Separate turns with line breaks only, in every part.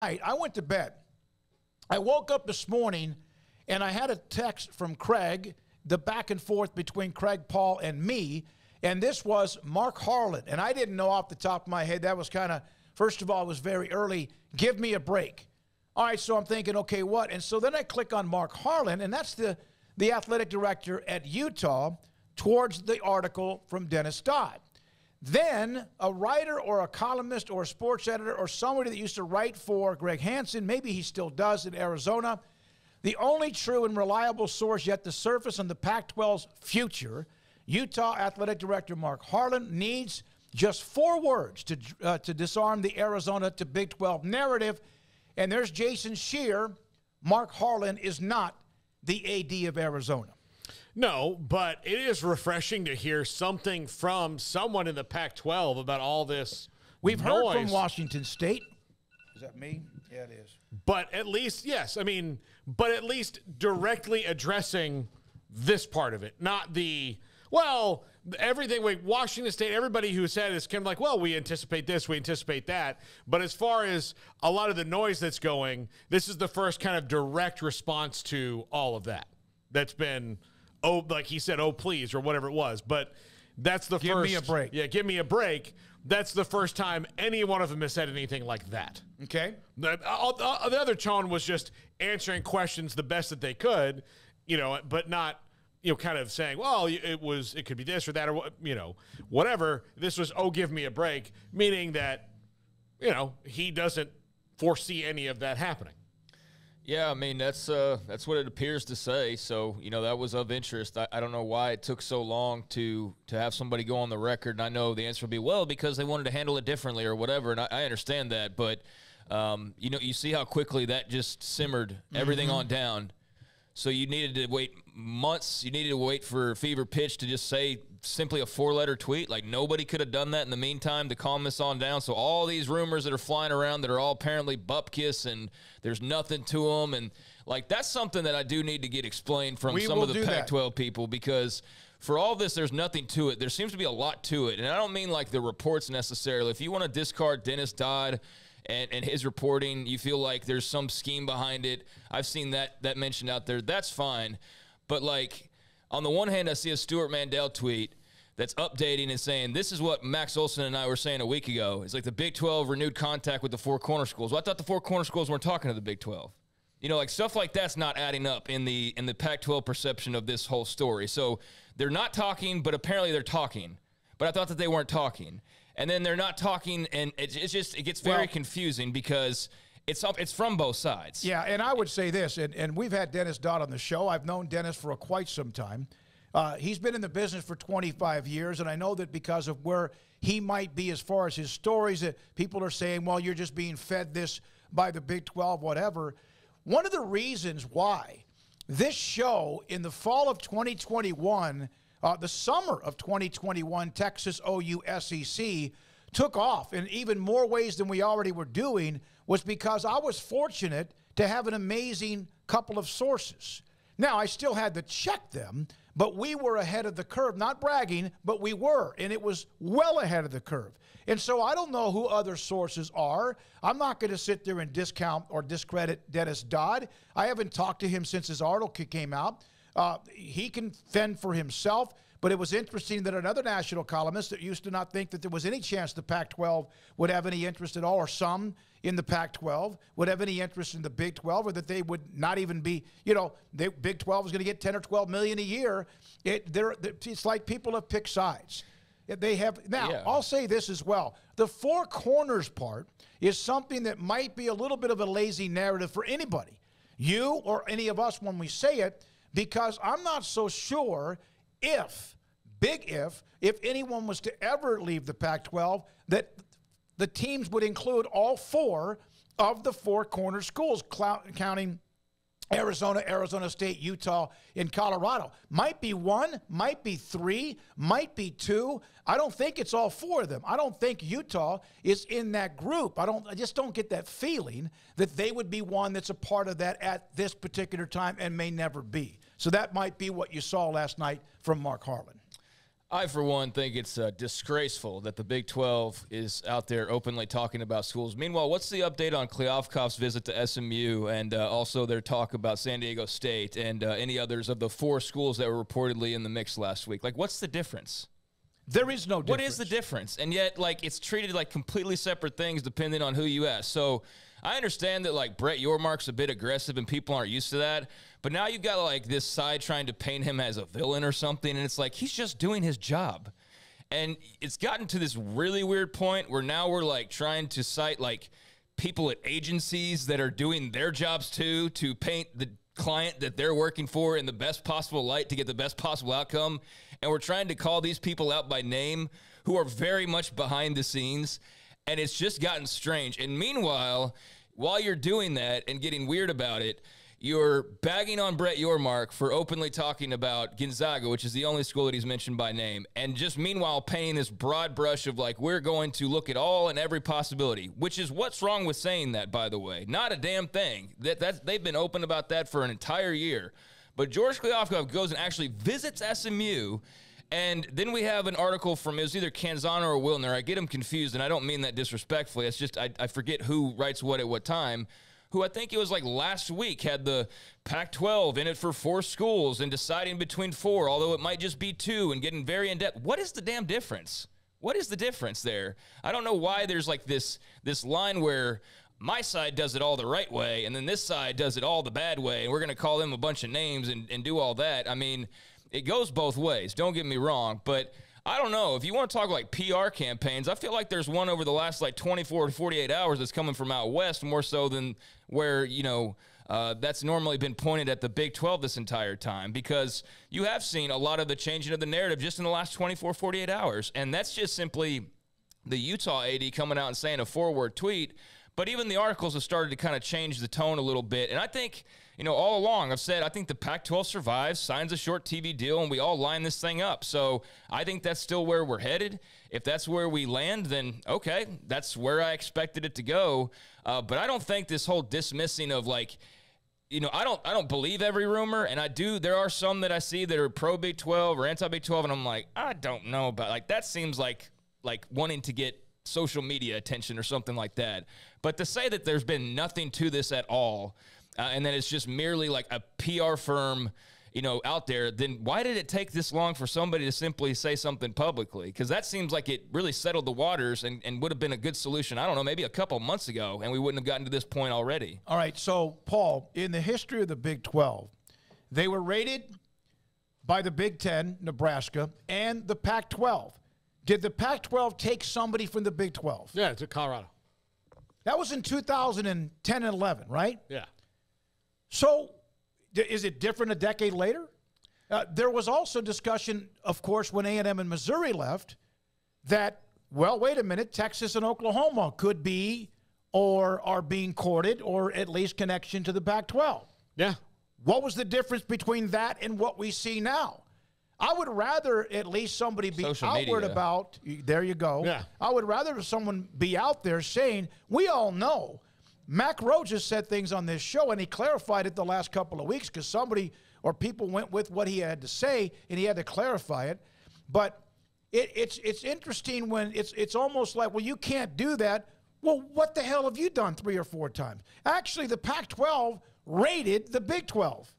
night, I went to bed. I woke up this morning, and I had a text from Craig, the back and forth between Craig, Paul, and me, and this was Mark Harlan. And I didn't know off the top of my head. That was kind of, first of all, it was very early. Give me a break. All right, so I'm thinking, okay, what? And so then I click on Mark Harlan, and that's the athletic director at Utah, towards the article from Dennis Dodd. Then a writer or a columnist or a sports editor or somebody that used to write for Greg Hansen, maybe he still does in Arizona, the only true and reliable source yet to surface on the Pac-12's future, Utah athletic director Mark Harlan, needs just 4 words to disarm the Arizona to Big 12 narrative. And there's Jason Scheer. Mark Harlan is not the AD of Arizona.
No, but it is refreshing to hear something from someone in the Pac-12 about all this
We've
noise.
heard from Washington State. Is that me? Yeah, it is.
But at least, yes, I mean, but at least directly addressing this part of it, not the, well, everything, Washington State, everybody who said is kind of like, well, we anticipate this, we anticipate that. But as far as a lot of the noise that's going, this is the first kind of direct response to all of that. That's been, oh, like he said, oh, please, or whatever it was. But that's the first.
Give me a break.
Yeah, give me a break. That's the first time any one of them has said anything like that.
Okay.
The other tone was just answering questions the best that they could, you know, but not, you know, kind of saying, well, it could be this or that or, you know, whatever. This was, oh, give me a break, meaning that, you know, he doesn't foresee any of that happening.
Yeah, I mean, that's what it appears to say. So, you know, that was of interest. I don't know why it took so long to have somebody go on the record. And I know the answer would be, well, because they wanted to handle it differently or whatever. And I understand that. But, you know, you see how quickly that just simmered everything on down. So you needed to wait months. You needed to wait for Fever Pitch to just say simply a 4-letter tweet. Like, nobody could have done that in the meantime to calm this on down. So all these rumors that are flying around that are all apparently bupkis and there's nothing to them. And, like, that's something that I do need to get explained from some of the Pac-12 people, because for all this, there's nothing to it. There seems to be a lot to it. And I don't mean, like, the reports necessarily. If you want to discard Dennis Dodd and his reporting, you feel like there's some scheme behind it, I've seen that mentioned out there. That's fine. But, like, on the one hand, I see a Stuart Mandel tweet that's updating and saying, this is what Max Olson and I were saying a week ago. It's like the Big 12 renewed contact with the 4 corner schools. Well, I thought the 4 corner schools weren't talking to the Big 12. You know, like, stuff like that's not adding up in the Pac-12 perception of this whole story. So they're not talking, but apparently they're talking. But I thought that they weren't talking. And then they're not talking, and it gets very confusing because it's from both sides.
Yeah, and I would say this, and we've had Dennis Dodd on the show. I've known Dennis for quite some time. He's been in the business for 25 years, and I know that because of where he might be as far as his stories, that people are saying, well, you're just being fed this by the Big 12, whatever. One of the reasons why this show in the fall of 2021, the summer of 2021, Texas OU SEC took off in even more ways than we already were doing, was because I was fortunate to have an amazing couple of sources. Now, I still had to check them, but we were ahead of the curve. Not bragging, but we were, and it was well ahead of the curve. And so I don't know who other sources are. I'm not going to sit there and discount or discredit Dennis Dodd. I haven't talked to him since his article came out. He can fend for himself, but it was interesting that another national columnist that used to not think that there was any chance the Pac-12 would have any interest at all, or some in the Pac-12 would have any interest in the Big 12, or that they would not even be, you know, the Big 12 is going to get 10 or 12 million a year. It's like people have picked sides. They have. Now, yeah. I'll say this as well. The 4 corners part is something that might be a little bit of a lazy narrative for anybody, you or any of us when we say it, because I'm not so sure if anyone was to ever leave the Pac-12, that the teams would include all 4 of the 4 corner schools, counting Arizona, Arizona State, Utah, and Colorado. Might be 1, might be 3, might be 2. I don't think it's all 4 of them. I don't think Utah is in that group. I just don't get that feeling that they would be one that's a part of that at this particular time, and may never be. So that might be what you saw last night from Mark Harlan.
I, for one, think it's disgraceful that the Big 12 is out there openly talking about schools. Meanwhile, what's the update on Kliavkoff's visit to SMU and also their talk about San Diego State and any others of the 4 schools that were reportedly in the mix last week? Like, what's the difference?
There is no difference.
What is the difference? And yet, like, it's treated like completely separate things depending on who you ask. So I understand that, like, Brett Yormark's a bit aggressive and people aren't used to that. But now you've got, like, this side trying to paint him as a villain or something. And it's like, he's just doing his job. And it's gotten to this really weird point where now we're, like, trying to cite, like, people at agencies that are doing their jobs, too, to paint the client that they're working for in the best possible light to get the best possible outcome. And we're trying to call these people out by name who are very much behind the scenes. And it's just gotten strange. And meanwhile, while you're doing that and getting weird about it, you're bagging on Brett Yormark for openly talking about Gonzaga, which is the only school that he's mentioned by name, and just meanwhile painting this broad brush of, like, we're going to look at all and every possibility, which is what's wrong with saying that, by the way. Not a damn thing. They've been open about that for an entire year. But George Kliavkoff goes and actually visits SMU, and then we have an article from, it was either Canzano or Wilner. I get them confused, and I don't mean that disrespectfully. It's just I forget who writes what at what time, who I think it was like last week had the Pac-12 in it for 4 schools and deciding between 4, although it might just be 2, and getting very in-depth. What is the damn difference? What is the difference there? I don't know why there's like this line where my side does it all the right way, and then this side does it all the bad way, and we're going to call them a bunch of names and do all that. I mean, it goes both ways. Don't get me wrong, but I don't know. If you want to talk like PR campaigns, I feel like there's one over the last like 24 to 48 hours that's coming from out west more so than where, you know, that's normally been pointed at the Big 12 this entire time, because you have seen a lot of the changing of the narrative just in the last 24, 48 hours. And that's just simply the Utah AD coming out and saying a forward tweet. But even the articles have started to kind of change the tone a little bit. And I think, you know, all along I've said I think the Pac-12 survives, signs a short TV deal, and we all line this thing up. So I think that's still where we're headed. If that's where we land, then okay, that's where I expected it to go. But I don't think this whole dismissing of, like, you know, I don't believe every rumor, and there are some that I see that are pro Big 12 or anti Big 12, and I'm like, I don't know about, like, that seems like wanting to get social media attention or something like that. But to say that there's been nothing to this at all, and that it's just merely like a PR firm, you know, out there, then why did it take this long for somebody to simply say something publicly? Because that seems like it really settled the waters and would have been a good solution, I don't know, maybe a couple months ago, and we wouldn't have gotten to this point already.
All right, so, Paul, in the history of the Big 12, they were rated by the Big 10, Nebraska, and the Pac-12. Did the Pac-12 take somebody from the Big 12?
Yeah, to Colorado.
That was in 2010 and 11, right?
Yeah.
So is it different a decade later? There was also discussion, of course, when A&M and Missouri left, that, well, wait a minute, Texas and Oklahoma could be or are being courted, or at least connection to the Pac-12.
Yeah.
What was the difference between that and what we see now? I would rather at least somebody be
Social
outward
media.
about, there you go.
Yeah.
I would rather someone be out there saying, we all know. Mac Roach has said things on this show, and he clarified it the last couple of weeks because somebody or people went with what he had to say, and he had to clarify it. But it's interesting when it's almost like, well, you can't do that. Well, what the hell have you done 3 or 4 times? Actually, the Pac-12 raided the Big 12.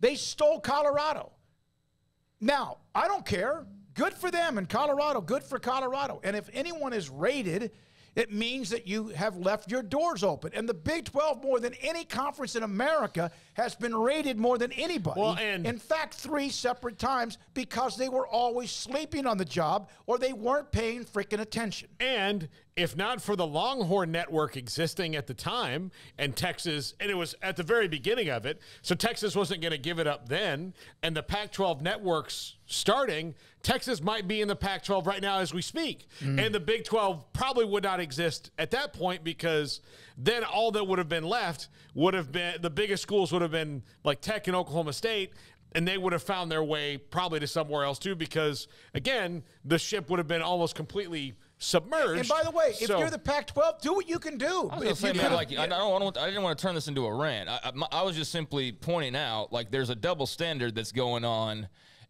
They stole Colorado. Now, I don't care. Good for them in Colorado. Good for Colorado. And if anyone is raided, it means that you have left your doors open. And the Big 12, more than any conference in America, has been raided more than anybody.
Well, and
in fact, 3 separate times, because they were always sleeping on the job or they weren't paying freaking attention.
And if not for the Longhorn Network existing at the time, and Texas, and it was at the very beginning of it, so Texas wasn't going to give it up then, and the Pac-12 networks starting, Texas might be in the Pac-12 right now as we speak. And the Big 12 probably would not exist at that point, because then all that would have been left would have been, the biggest schools would have been like Tech and Oklahoma State, and they would have found their way probably to somewhere else too, because, again, the ship would have been almost completely submerged.
And by the way, if you're the Pac-12, do what you can do.
I was gonna say, man, like, I didn't want to turn this into a rant. I was just simply pointing out, like, there's a double standard that's going on.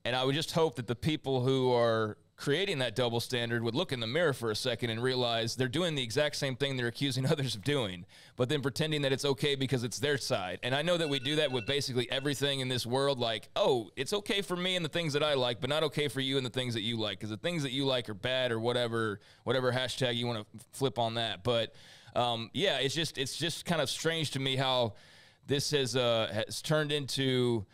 And I would just hope that the people who are creating that double standard would look in the mirror for a second and realize they're doing the exact same thing they're accusing others of doing, but then pretending that it's okay because it's their side. And I know that we do that with basically everything in this world, like, oh, it's okay for me and the things that I like, but not okay for you and the things that you like, because the things that you like are bad, or whatever hashtag you want to flip on that. But yeah, it's just kind of strange to me how this has turned into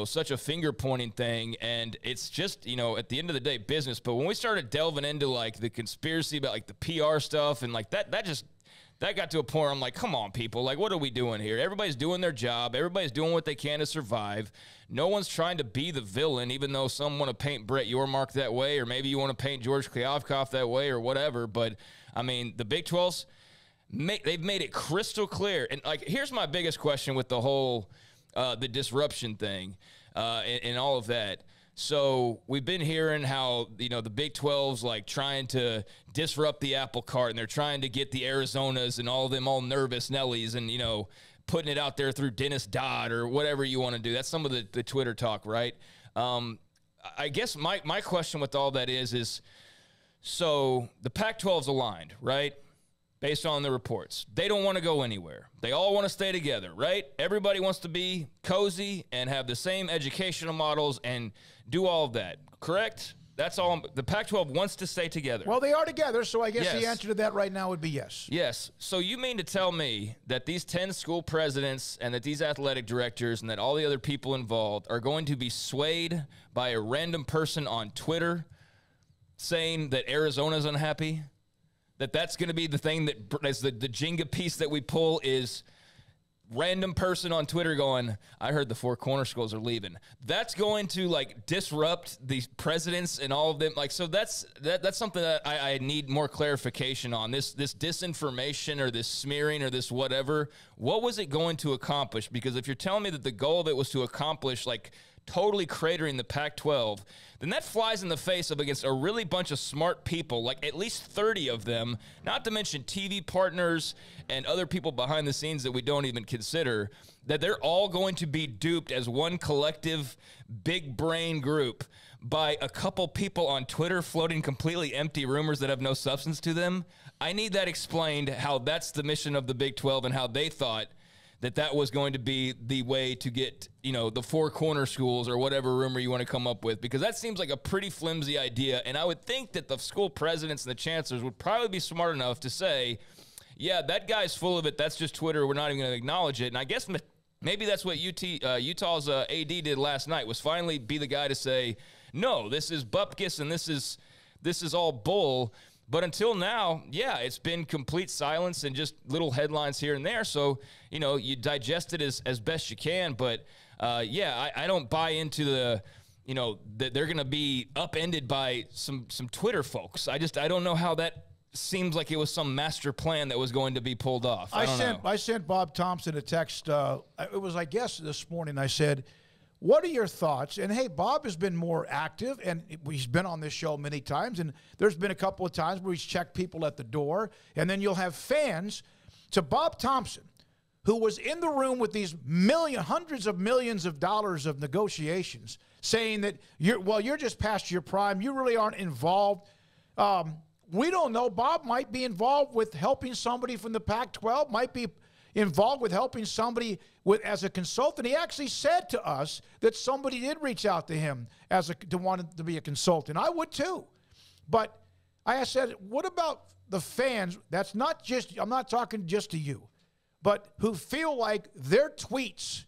such a finger-pointing thing, and it's just, at the end of the day, business. But when we started delving into, like, the conspiracy about, like, the PR stuff and, like, that got to a point where I'm like, come on, people. Like, what are we doing here? Everybody's doing their job. Everybody's doing what they can to survive. No one's trying to be the villain, even though some want to paint Brett Yormark that way, or maybe you want to paint George Kliavkoff that way, or whatever. But, I mean, the Big 12's, they've made it crystal clear. And, like, here's my biggest question with the whole the disruption thing and all of that. So we've been hearing how, the Big 12's like trying to disrupt the apple cart, and they're trying to get the Arizonas and all of them all nervous Nellies and, putting it out there through Dennis Dodd or whatever you want to do. That's some of the Twitter talk, right? I guess my question with all that is so the Pac-12's aligned, right? Based on the reports. They don't want to go anywhere. They all want to stay together, right? Everybody wants to be cozy and have the same educational models and do all of that, correct? That's all. The Pac-12 wants to stay together.
Well, they are together, so I guess
Yes.
the answer to that right now would be yes.
Yes. So you mean to tell me that these 10 school presidents and that these athletic directors and that all the other people involved are going to be swayed by a random person on Twitter saying that Arizona's unhappy? That's going to be the thing that, as the Jenga piece that we pull, is random person on Twitter going, I heard the four corner schools are leaving. That's going to, like, disrupt the presidents and all of them. Like, so that's something that I need more clarification on. This disinformation or this smearing or this whatever, what was it going to accomplish? Because if you're telling me that the goal of it was to accomplish, like, totally cratering the Pac-12, then that flies in the face of against a really bunch of smart people, like at least 30 of them, not to mention TV partners and other people behind the scenes that we don't even consider, that they're all going to be duped as one collective big brain group by a couple people on Twitter floating completely empty rumors that have no substance to them. I need that explained, how that's the mission of the Big 12 and how they thought that was going to be the way to get, the four corner schools or whatever rumor you want to come up with, because that seems like a pretty flimsy idea. And I would think that the school presidents and the chancellors would probably be smart enough to say, yeah, that guy's full of it. That's just Twitter. We're not even going to acknowledge it. And I guess maybe that's what Utah's AD did last night, was finally be the guy to say, no, this is bupkis and this is all bull. But until now, yeah, it's been complete silence and just little headlines here and there. So, you digest it as best you can. But, yeah, I don't buy into that they're going to be upended by some Twitter folks. I don't know how that seems like it was some master plan that was going to be pulled off. I
sent Bob Thompson a text. It was, I guess, this morning. I said, what are your thoughts? And, hey, Bob has been more active, and he's been on this show many times, and there's been a couple of times where he's checked people at the door, and then you'll have fans to Bob Thompson, who was in the room with these hundreds of millions of dollars of negotiations, saying that, you're just past your prime. You really aren't involved. We don't know. Bob might be involved with helping somebody from the Pac-12, might be involved with helping somebody as a consultant. He actually said to us that somebody did reach out to him to want to be a consultant. I would too. But I said, what about the fans? I'm not talking just to you, but who feel like their tweets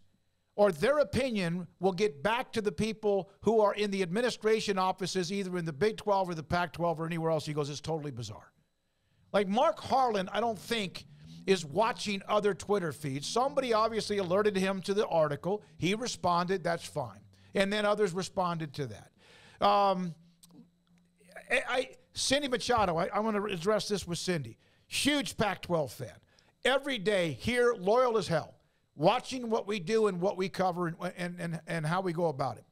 or their opinion will get back to the people who are in the administration offices, either in the Big 12 or the Pac-12 or anywhere else. He goes, it's totally bizarre. Like Mark Harlan, I don't think is watching other Twitter feeds. Somebody obviously alerted him to the article. He responded. That's fine. And then others responded to that. Cindy Machado, I want to address this with Cindy. Huge Pac-12 fan. Every day here, loyal as hell, watching what we do and what we cover and how we go about it.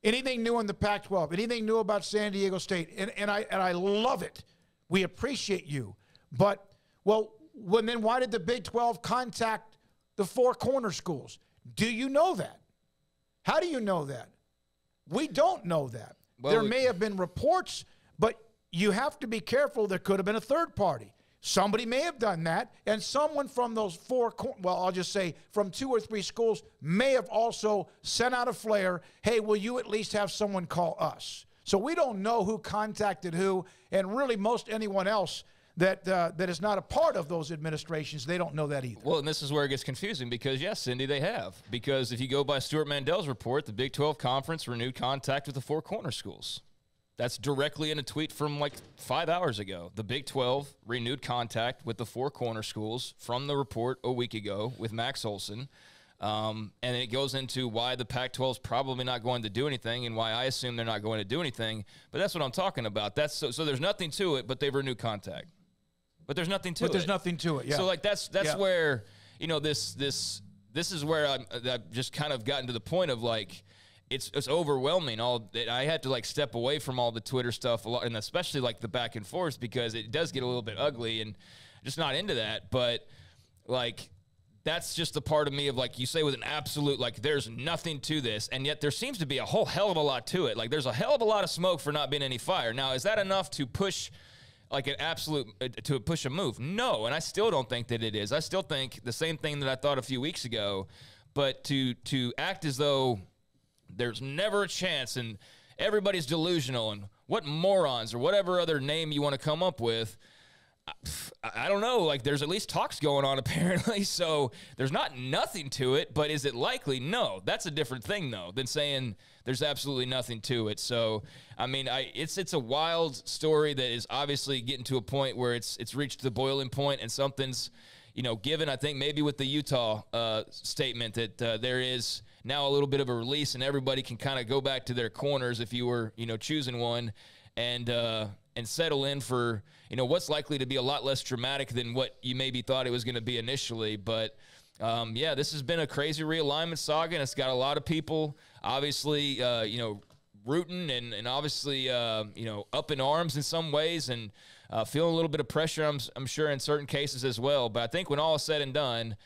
Anything new in the Pac-12, anything new about San Diego State, and I love it. We appreciate you. But, then why did the Big 12 contact the four corner schools? Do you know that? How do you know that? We don't know that.
Well,
There may have been reports, but you have to be careful. There could have been a third party. Somebody may have done that, and someone from those I'll just say from 2 or 3 schools may have also sent out a flare, hey, will you at least have someone call us? So we don't know who contacted who, and really most anyone else that is not a part of those administrations, they don't know that either.
Well, and this is where it gets confusing because, yes, Cindy, they have. Because if you go by Stuart Mandel's report, the Big 12 Conference renewed contact with the 4 corner schools. That's directly in a tweet from like 5 hours ago. The Big 12 renewed contact with the 4 corner schools from the report a week ago with Max Olson. And it goes into why the Pac-12 is probably not going to do anything and why I assume they're not going to do anything. But that's what I'm talking about. That's so there's nothing to it, but they've renewed contact. But there's nothing to it.
But there's nothing to it, yeah.
So, like, that's where, you know, this is where I've just kind of gotten to the point of, like, it's overwhelming. I had to, like, step away from all the Twitter stuff a lot, and especially, like, the back and forth because it does get a little bit ugly and just not into that. But, like, that's just the part of me of, like, you say with an absolute, like, there's nothing to this, and yet there seems to be a whole hell of a lot to it. Like, there's a hell of a lot of smoke for not being any fire. Now, is that enough to push like an absolute to push a move? No, and I still don't think that it is. I still think the same thing that I thought a few weeks ago, but to act as though there's never a chance and everybody's delusional and what morons or whatever other name you want to come up with, I don't know. Like, there's at least talks going on apparently, so there's not nothing to it, but is it likely? No. That's a different thing, though, than saying there's absolutely nothing to it. So, I mean, it's a wild story that is obviously getting to a point where it's reached the boiling point and something's, you know, given. I think maybe with the Utah statement that there is now a little bit of a release and everybody can kind of go back to their corners if you were, you know, choosing one and settle in for, you know, what's likely to be a lot less dramatic than what you maybe thought it was going to be initially. But, yeah, this has been a crazy realignment saga, and it's got a lot of people obviously, you know, rooting and obviously, you know, up in arms in some ways and feeling a little bit of pressure, I'm sure, in certain cases as well. But I think when all is said and done,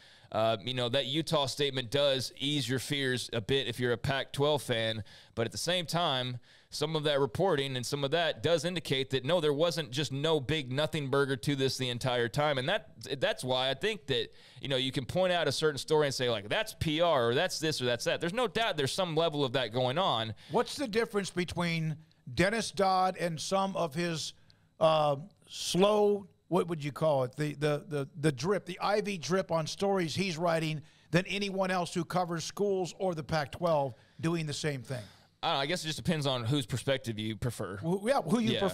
you know, that Utah statement does ease your fears a bit if you're a Pac-12 fan. But at the same time, some of that reporting and some of that does indicate that, no, there wasn't just no big nothing burger to this the entire time. And that's why I think that, you know, you can point out a certain story and say, like, that's PR or that's this or that's that. There's no doubt there's some level of that going on.
What's the difference between Dennis Dodd and some of his slow, what would you call it, the drip, the IV drip on stories he's writing than anyone else who covers schools or the Pac-12 doing the same thing?
I don't know, I guess it just depends on whose perspective you prefer.
Who you prefer.